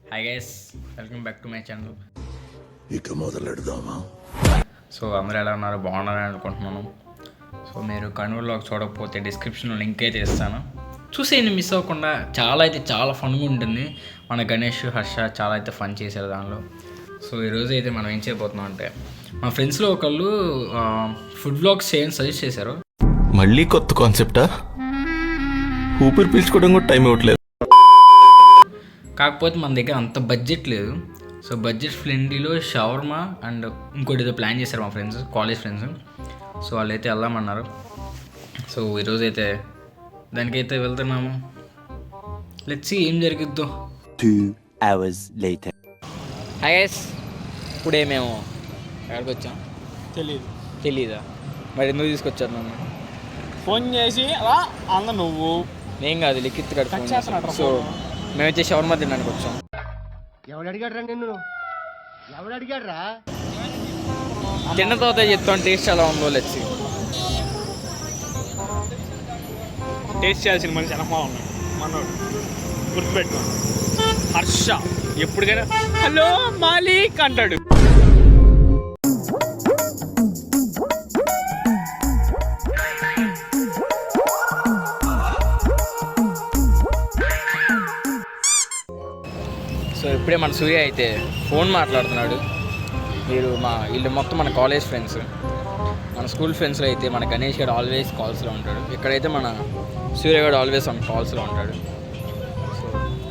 Hi guys, welcome back to my channel. ఇక మొదలెడదామా? So అందరూ ఎలా ఉన్నారు? బాగున్నారని అనుకుంటున్నాను. సో మీరు కర్నూలులోకి చూడకపోతే డిస్క్రిప్షన్లో లింక్ అయితే ఇస్తాను, చూసేయండి మిస్ అవ్వకుండా. చాలా ఫన్గా ఉంటుంది. మన గణేష్, హర్ష చాలా అయితే ఫన్ చేశారు దానిలో. సో ఈరోజు అయితే మనం ఏం చేయబోతున్నాం అంటే, మా ఫ్రెండ్స్లో ఒకళ్ళు ఫుడ్ బ్లాగ్స్ చేయని సజెస్ట్ చేశారు. మళ్ళీ కొత్త కాన్సెప్టా? ఊపిరి పీల్చుకోవడం కూడా టైం ఇవ్వట్లేదు. కాకపోతే మన దగ్గర అంత బడ్జెట్ లేదు. సో బడ్జెట్ ఫ్రెండ్లీలో షవర్మా అండ్ ఇంకోటి ఏదో ప్లాన్ చేశారు మా ఫ్రెండ్స్, కాలేజ్ ఫ్రెండ్స్. సో వాళ్ళైతే వెళ్దామన్నారు. సో ఈరోజు అయితే దానికైతే వెళ్తున్నాము. లెట్స్ సీ ఏం జరిగిద్దో. 2 hours later. హాయ్ గైస్, ఇప్పుడే మేము ఎక్కడికి వచ్చాం తెలీదా? మరి ఎందుకు తీసుకొచ్చారు నన్ను? ఫోన్ చేసి అలా అన్న నువ్వు ఏం కాదు, లిఖిత్ గారు ఫోన్ చేశారు. సో మేమైతే షవర్మా తినడానికి వచ్చాం. ఎవడు అడిగాడు రా నిన్ను? ఎవడు అడిగాడు రా? తిన్న తర్వాత చెప్తాం టేస్ట్ ఎలా ఉందో. లెట్స్ టేస్ట్ చేయాల్సిన మనిషి అనమా ఉన్నాడు మనోడు, గుర్తుపెట్టుకో. హర్ష ఎప్పటికైనా హలో మాలిక్ అంటాడు. సో ఇప్పుడే మన సూర్య అయితే ఫోన్ మాట్లాడుతున్నాడు. వీళ్ళు మొత్తం మన కాలేజ్ ఫ్రెండ్స్. మన స్కూల్ ఫ్రెండ్స్లో అయితే మన గణేష్ గారు ఆల్వేస్ కాల్స్లో ఉంటాడు. ఇక్కడైతే మన సూర్య గారు ఆల్వేస్ మన కాల్స్లో ఉంటాడు. సో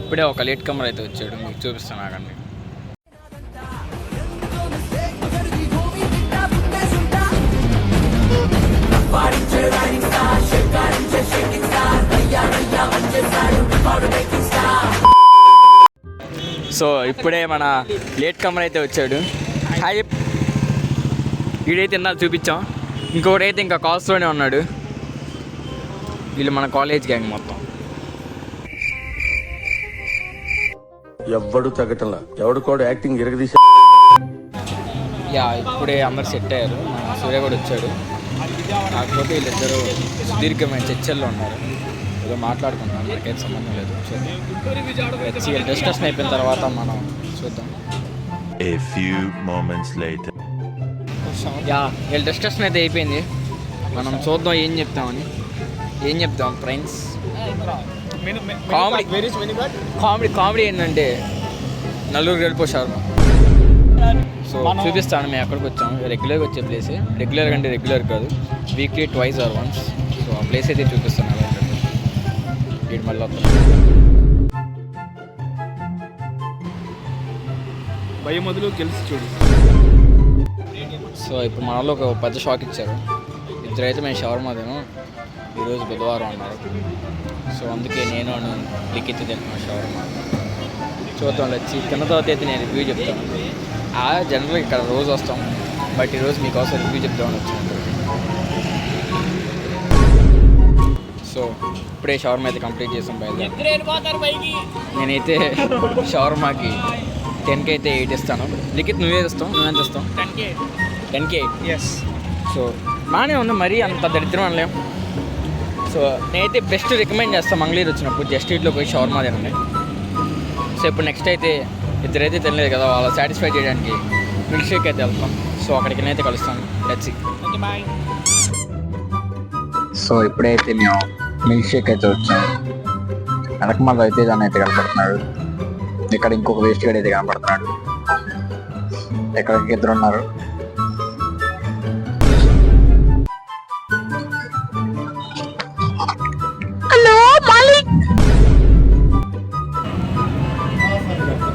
ఇప్పుడే ఒక లేట్ కమర్ అయితే వచ్చాడు, మీకు చూపిస్తాను ఆగండి. సో ఇప్పుడే మన లేట్ కమర్ అయితే వచ్చాడు. హాయ్, వీడైతే ఇందాక చూపించాం. ఇంకొకడైతే ఇంకా కాల్స్లోనే ఉన్నాడు. వీళ్ళు మన కాలేజ్ గ్యాంగ్ మొత్తం. ఎవ్వడు తగ్గటంలా, ఎవడు కూడా యాక్టింగ్ ఇరగదీసా. యా, ఇప్పుడే అందరు సెట్ అయ్యారు. మన సూర్య కూడా వచ్చాడు. కాకపోతే వీళ్ళిద్దరూ సుదీర్ఘమైన చర్చల్లో ఉన్నారు. ఏదో మాట్లాడుకుంటున్నాను, మనకైతే సంబంధం లేదు. చూద్దాం, డిస్కషన్ అయిపోయిన తర్వాత మనం చూద్దాం. A few moments later. Yeah, వీళ్ళ డిస్కషన్ అయితే అయిపోయింది. మనం చూద్దాం ఏం చెప్తాం ఫ్రెండ్స్. కామెడీ ఏంటంటే నలుగురు గడిపోసారు. సో చూపిస్తాను మేము ఎక్కడికి వచ్చాము. రెగ్యులర్గా వచ్చే ప్లేస్, రెగ్యులర్ కాదు, weekly twice or once. So ఆ ప్లేస్ అయితే చూపిస్తాను. వీడు మళ్ళీ భయం మొదలు గెలిచి చూడు. సో ఇప్పుడు మనలో ఒక పెద్ద షాక్ ఇచ్చారు. ఇద్దరైతే మేము షవర్మా తిను, ఈరోజు బుధవారం అన్నారు. సో అందుకే నేను లిఖిత్ తింటున్నాను షవర్మా. చూద్దాం, వచ్చి తిన్న తర్వాత అయితే నేను రివ్యూ చెప్తాను. జనరల్గా ఇక్కడ రోజు వస్తాం, బట్ ఈరోజు మీకోసం రివ్యూ చెప్తామని వచ్చాను. సో ఇప్పుడే షవర్మా అయితే కంప్లీట్ చేసాం. నేనైతే షవర్మాకి 10K అయితే 8 ఇస్తాను. లిఖిత్ నువ్వే ఇస్తావు? నువ్వెంత ఇస్తావు? 10K. ఎస్. సో బాగానే ఉంది, మరీ అంత దరిద్రం అనలేం. సో నేనైతే బెస్ట్ రికమెండ్ చేస్తాను మంగళూరు వచ్చినప్పుడు జస్ట్ ఇట్లో పోయి షవర్మా తినండి. సో ఇప్పుడు నెక్స్ట్ అయితే ఇద్దరైతే తినలేదు కదా, వాళ్ళ సాటిస్ఫై చేయడానికి మిల్క్ షేక్ అయితే వెళ్తాం. సో అక్కడికి నేనైతే కలుస్తాను. Let's see. బాయ్. సో ఇప్పుడైతే మేము మిల్క్ షేక్ అయితే వచ్చాము. వెనకమాల అయితే దాన్ని అయితే కనపడుతున్నాడు. ఇక్కడ ఇంకొక వేస్ట్ గడ్ అయితే కనపడుతున్నాడు. ఇక్కడ ఇద్దరు ఉన్నారు.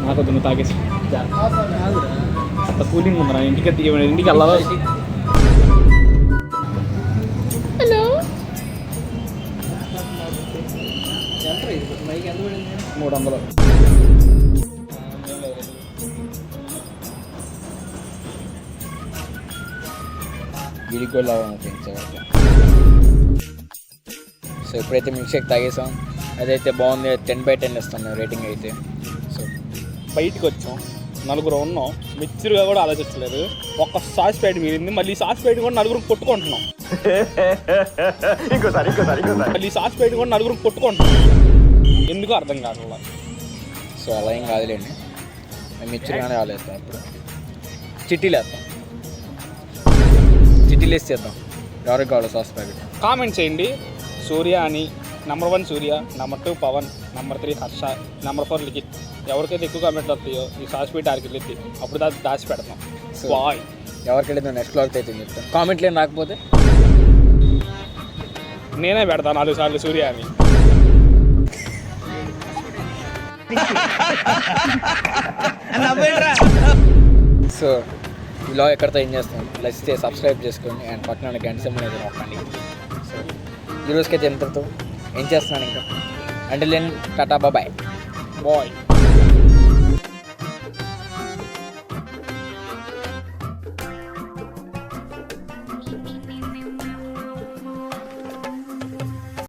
నాకు నువ్వు తాగేసి అంత కూలింగ్ ఉందిరా. ఇంటికి వెళ్ళాలి. హలో, 300. వీడికి కూడా సో ఇప్పుడైతే మిల్క్ షేక్ తాగేసాం. అదైతే బాగుంది. 10/10 ఇస్తాం మేము రేటింగ్ అయితే. సో బయటికి వచ్చాం, నలుగురు ఉన్నాం. మిక్చర్గా కూడా ఆలోచించలేదు. ఒక్క సాస్ ప్యాకెట్ మిగిలింది. మళ్ళీ సాస్ ప్యాకెట్ కూడా నలుగురు కొట్టుకుంటున్నాం. మళ్ళీ సాస్ ప్యాకెట్ కూడా నలుగురు కొట్టుకుంటున్నాం. ఎందుకు అర్థం కావట్లేదు. సో అలా ఏం కాదులేండి. మేము మిక్చర్గానే ఆలేస్తాం ఇప్పుడు. చిట్టీలు వేస్తాం, చిట్టీలు వేసి చేద్దాం. ఎవరికి కావాలి సాస్ ప్యాకెట్? కామెంట్ చేయండి. సూర్య అని, number 1 Surya, number 2 Pavan, number 3 Harsha, number 4 Likhith. ఎవరికైతే ఎక్కువ కామెంట్లు వస్తాయో ఈ సాస్ పెట్టి ఆడికి వెళ్ళి అప్పుడు దాచి పెడతాం. బాయ్. ఎవరికి వెళ్ళిందో నెక్స్ట్ బ్లాగ్ అయితే చెప్తాను. కామెంట్లు ఏం రాకపోతే నేనే పెడతాను 4 సార్లు సూర్య అని. సో ఈ బ్లాగ్ ఎక్కడితో ఏం చేస్తాం, నచ్చితే సబ్స్క్రైబ్ చేసుకోండి అండ్ పక్కన గంట సింబల్ అయితే నొక్కండి. సో ఈ రోజుకైతే ఎంతతో ఏం చేస్తున్నాను ఇంకా అంటే లేని టాటా బాయ్. బాయ్.